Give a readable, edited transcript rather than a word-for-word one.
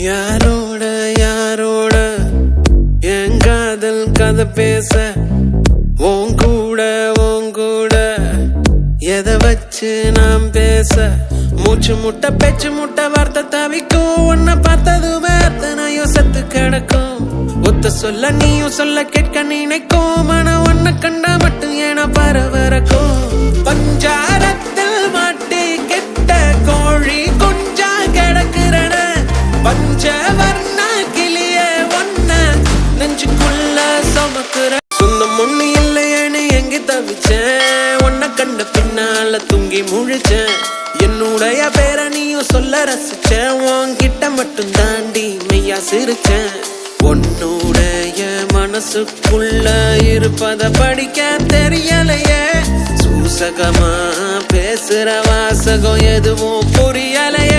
யாரோட யாரோட என் காதல் கதை பேச உன் கூட எதை வச்சு நாம் பேச மூச்சு முட்டை பேச்சு முட்டை வார்த்தை தவிக்கும் உன்னை பார்த்ததுமே அத்தனையும் செத்து கிடக்கும் ஒத்த சொல்ல நீயும் சொல்ல கேட்க நினைக்கும் ஆனா உன்னை கண்டா மட்டும் ஏனா பரவரக்கும் பஞ்சாரத்தில் மாட்டி கெட்ட கோழி கொஞ்சா கிடக்குறன பஞ்சவர்ண கிளிய ஒன்ன நெஞ்சுக்குள்ள சுமக்குற சொந்தம் ஒண்ணு இல்லையேன்னு எங்க தவிச்சேன் உன்னை கண்ட பின்னால தூங்கி முழிச்சேன் என்னுடைய பேர நீயும் சொல்ல ரசிச்சேன் உன்கிட்ட மட்டும் தாண்டி மெய்யா சிரிச்சேன் உன்னுடைய மனசுக்குள்ள இருப்பத படிக்க தெரியலையே சூசகமா பேசுற வாசகம் எதுவும் புரியலையே